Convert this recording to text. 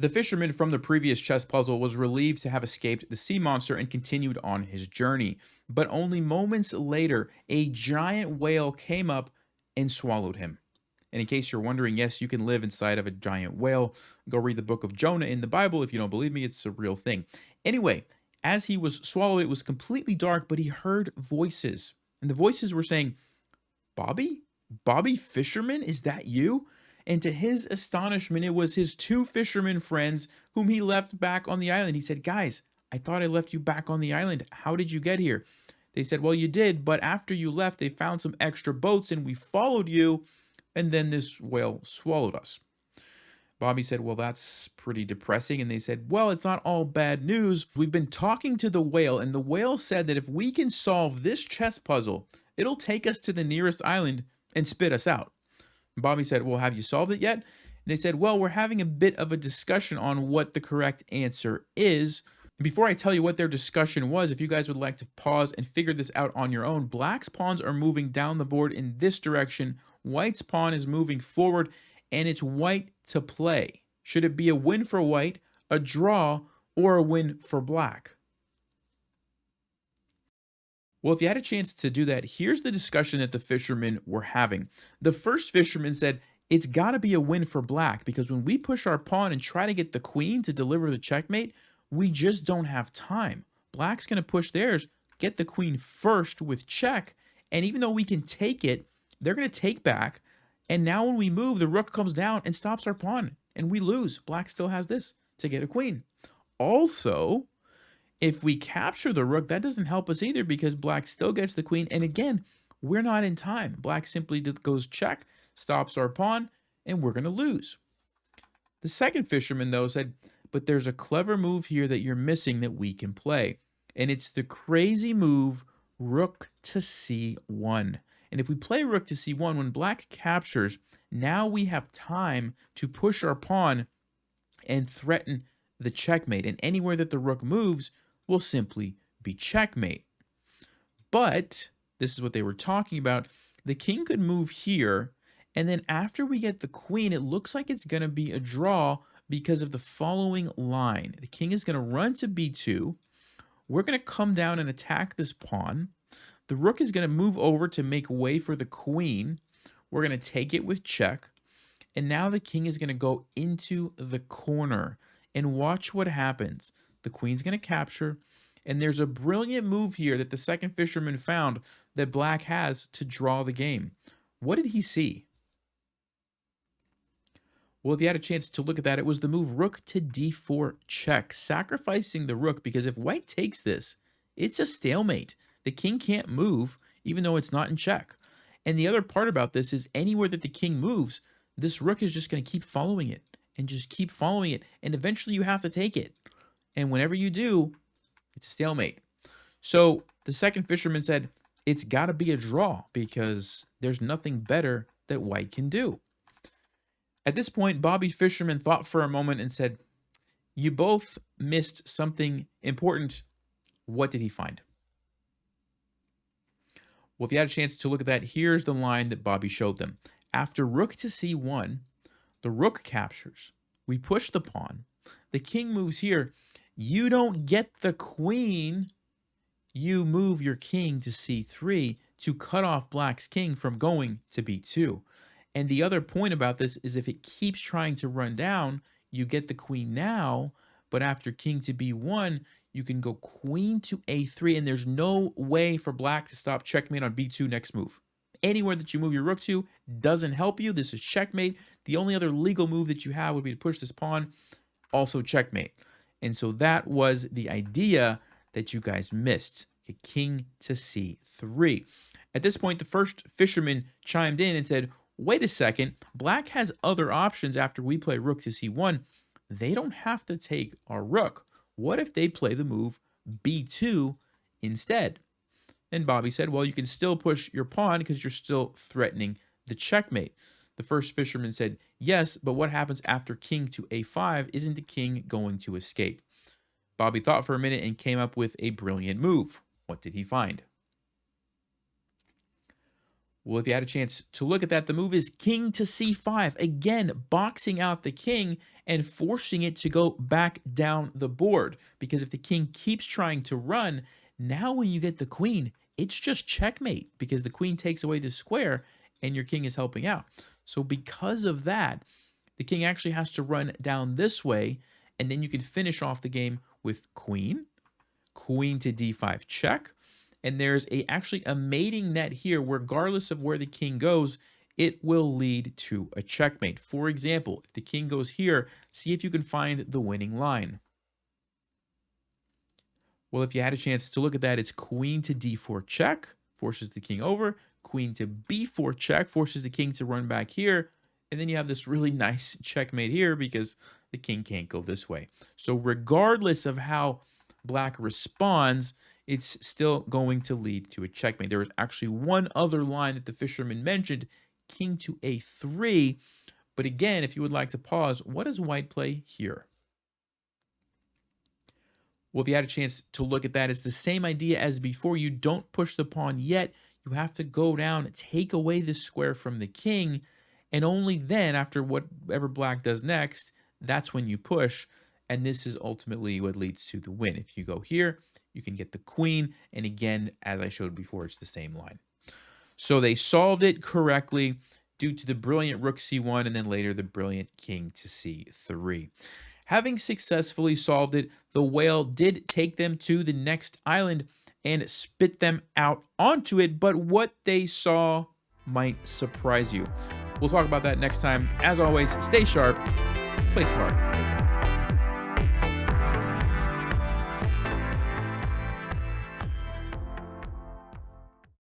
The fisherman from the previous chess puzzle was relieved to have escaped the sea monster and continued on his journey. But only moments later, a giant whale came up and swallowed him. And in case you're wondering, yes, you can live inside of a giant whale. Go read the book of Jonah in the Bible. If you don't believe me, it's a real thing. Anyway, as he was swallowed, it was completely dark, but he heard voices. And the voices were saying, Bobby? Bobby Fisherman? Is that you? And to his astonishment, it was his two fisherman friends whom he left back on the island. He said, Guys, I thought I left you back on the island. How did you get here? They said, Well, you did, but after you left, they found some extra boats and we followed you, and then this whale swallowed us. Bobby said, Well, that's pretty depressing. And they said, Well, it's not all bad news. We've been talking to the whale, and the whale said that if we can solve this chess puzzle, it'll take us to the nearest island and spit us out. Bobby said, Well, have you solved it yet? And they said, Well, we're having a bit of a discussion on what the correct answer is. And before I tell you what their discussion was, if you guys would like to pause and figure this out on your own, Black's pawns are moving down the board in this direction. White's pawn is moving forward, and it's white to play. Should it be a win for white, a draw, or a win for black? Well, if you had a chance to do that, here's the discussion that the fishermen were having. The first fisherman said, It's got to be a win for black because when we push our pawn and try to get the queen to deliver the checkmate, we just don't have time. Black's going to push theirs, get the queen first with check, and even though we can take it, they're going to take back. And now when we move, the rook comes down and stops our pawn, and we lose. Black still has this to get a queen. Also, if we capture the rook, that doesn't help us either because black still gets the queen. And again, we're not in time. Black simply goes check, stops our pawn, and we're going to lose. The second fisherman, though, said, But there's a clever move here that you're missing that we can play. And it's the crazy move, rook to c1. And if we play rook to c1, when black captures, now we have time to push our pawn and threaten the checkmate. And anywhere that the rook moves will simply be checkmate. But this is what they were talking about. The king could move here, and then after we get the queen, it looks like it's going to be a draw because of the following line. The king is going to run to b2. We're going to come down and attack this pawn. The rook is going to move over to make way for the queen. We're going to take it with check. And now the king is going to go into the corner. And watch what happens. The queen's going to capture. And there's a brilliant move here that the second fisherman found that black has to draw the game. What did he see? Well, if you had a chance to look at that, it was the move rook to d4 check, sacrificing the rook because if white takes this, it's a stalemate. The king can't move even though it's not in check. And the other part about this is anywhere that the king moves, this rook is just going to keep following it and just keep following it. And eventually you have to take it. And whenever you do, it's a stalemate. So the second fisherman said, it's got to be a draw because there's nothing better that white can do. At this point, Bobby Fisherman thought for a moment and said, You both missed something important. What did he find? Well, if you had a chance to look at that, here's the line that Bobby showed them. After rook to c1, the rook captures. We push the pawn. The king moves here. You don't get the queen. You move your king to c3 to cut off black's king from going to b2. And the other point about this is if it keeps trying to run down, you get the queen now, but after king to b1, you can go queen to a3, and there's no way for black to stop checkmate on b2 next move. Anywhere that you move your rook to doesn't help you. This is checkmate. The only other legal move that you have would be to push this pawn, also checkmate. And so that was the idea that you guys missed. King to c3. At this point, the first fisherman chimed in and said, Wait a second, black has other options after we play rook to c1. They don't have to take our rook. What if they play the move b2 instead? And Bobby said, Well, you can still push your pawn because you're still threatening the checkmate. The first fisherman said, Yes, but what happens after king to a5? Isn't the king going to escape? Bobby thought for a minute and came up with a brilliant move. What did he find? Well, if you had a chance to look at that, the move is king to c5. Again, boxing out the king and forcing it to go back down the board. Because if the king keeps trying to run, now when you get the queen, it's just checkmate because the queen takes away the square and your king is helping out. So because of that, the king actually has to run down this way, and then you can finish off the game with queen, queen to d5 check, and there's actually a mating net here. Regardless of where the king goes, it will lead to a checkmate. For example, if the king goes here, see if you can find the winning line. Well, if you had a chance to look at that, it's queen to d4 check, forces the king over, queen to b4 check, forces the king to run back here, and then you have this really nice checkmate here because the king can't go this way. So regardless of how black responds, it's still going to lead to a checkmate. There was actually one other line that the fisherman mentioned, king to a3. But again, if you would like to pause, what does white play here? Well, if you had a chance to look at that, it's the same idea as before. You don't push the pawn yet. You have to go down, take away the square from the king, and only then, after whatever black does next, that's when you push. And this is ultimately what leads to the win. If you go here, you can get the queen. And again, as I showed before, it's the same line. So they solved it correctly due to the brilliant rook c1 and then later the brilliant king to c3. Having successfully solved it, the whale did take them to the next island and spit them out onto it, but what they saw might surprise you. We'll talk about that next time. As always, stay sharp, play smart, take care.